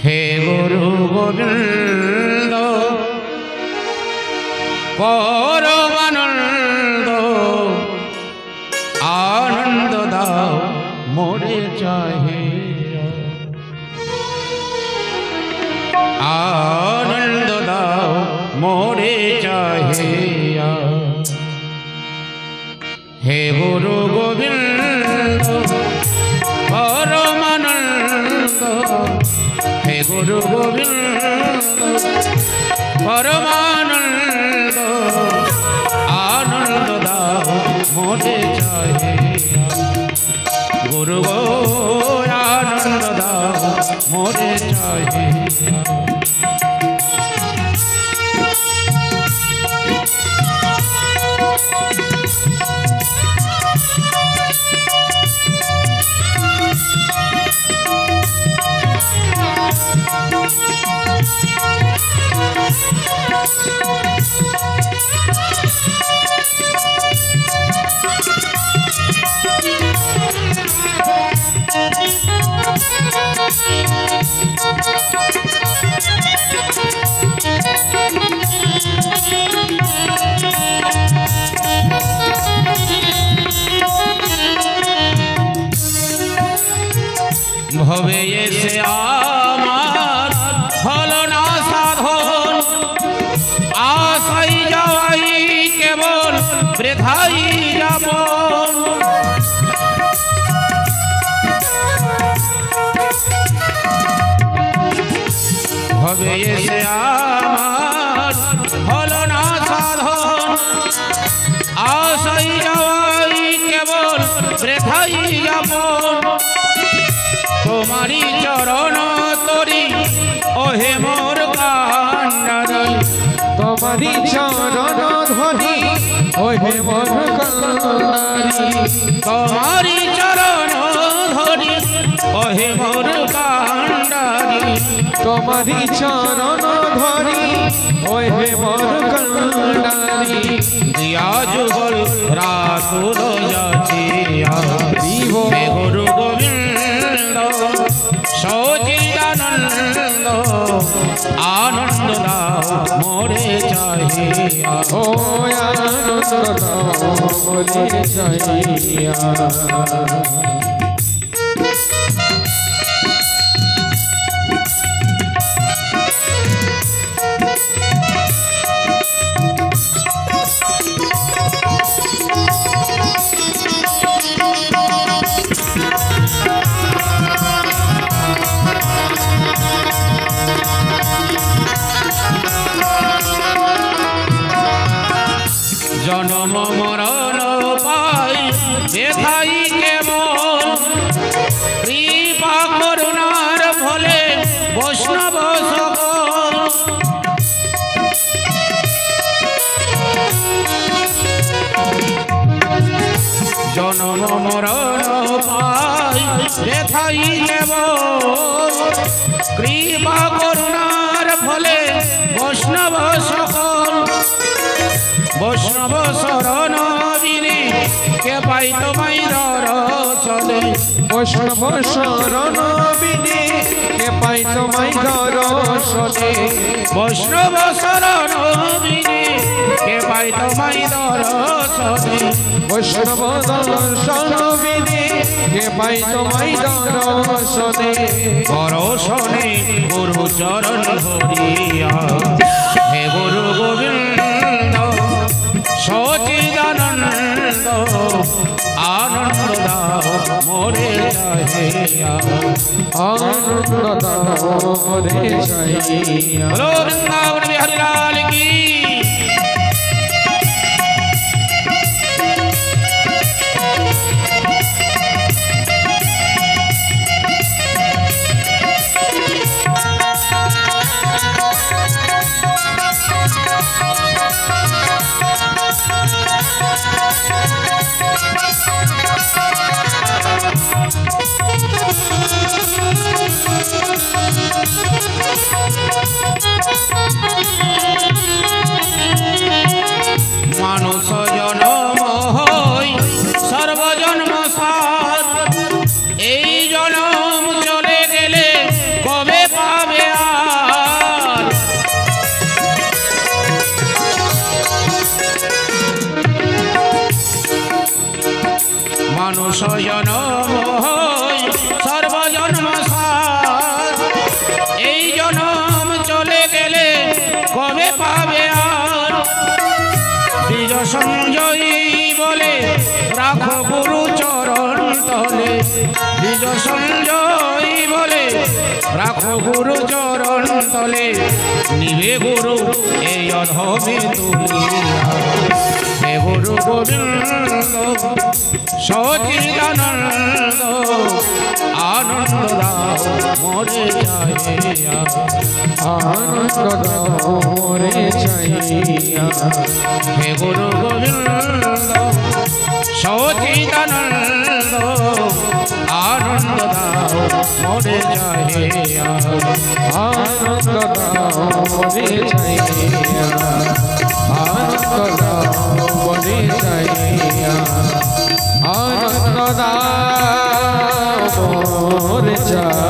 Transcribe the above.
हे गुरु गोविंद परमानंद आनंद दाओ मोरे चाहे आनंद दाओ मोरे चाहे हे गुरु गोविंद परमानंद हे गुरु गोविंद परमानंद आनंद दाओ मोरे चाहे गुरु गो आनंद दाओ मोरे चाहे भवे से आमार हलो ना साधन आशाई जावाई केवल वृथाई जाबन भवे से आमार हलो ना साधन आशाई जावाई केवल वृथाई जाबन तुम्हारी चरण तोरी ओहे मोर कांडारी तुम्हारी चरण धरी ओहे मोर कांडारी तुम्हारी चरण धरी ओहे मोर कांडारी तुम्हारी चरण धरी ओहे मोर कांडारी दिया जुगल रासुल जाचिया हे गुरु गोविंद सचिदानंद आनंद दाओ मोरे चाहे ओ आनंद दाओ मोरे चाहे जन्म मरण पाई बेथाई केवल कृपा करुणार फले वैष्णव सकल जन्म मरण पाई बेथाई केवल कृपा करुणार फले वैष्णव सकल वैष्णव शरण बिने के पाई तुम्हारी दर्शने वैष्णव शरण बिने के पाई तुम्हारी दर्शने वैष्णव शरण बिने के पाई तुम्हारी दर्शने वैष्णव दर्शन बिने के पाई तुम्हारी दर्शने दर्शने गुरु चरण धरिया हे गुरु गोविंद सचिदानंद आनंद दाओ मोरे चाहे आनंद दाओ मोरे चाहे बोलो वृंदावन बिहारी लाल की मानुष जन्म हई सर्वजन्म सार এই জনম চলে গেলে কবে পাবে জনম হই সর্বজন্ম সার। এই জনম চলে গেলে কবে পাবে আর? দ্বিজ সঞ্জয়ী বলে রাখো গুরু চরণ তলে। দ্বিজ সঞ্জয়ী বলে রাখো গুরু চরণ তলে। নিবে গুরু এই অধমে তুলিয়া। হে গুরু গোবিন্দ সচিদানন্দ আনন্দ দাও মোরে চাহিয়া। আনন্দ দাও মোরে চাহিয়া। হে গুরু গোবিন্দ সচিদানন্দ আনন্দ দাও মোরে চাহিয়া। আনন্দ দাও মোরে চাহিয়া। আনন্দ দাও মোরে চাহিয়া। আনন্দ দাও মোরে চাহিয়া।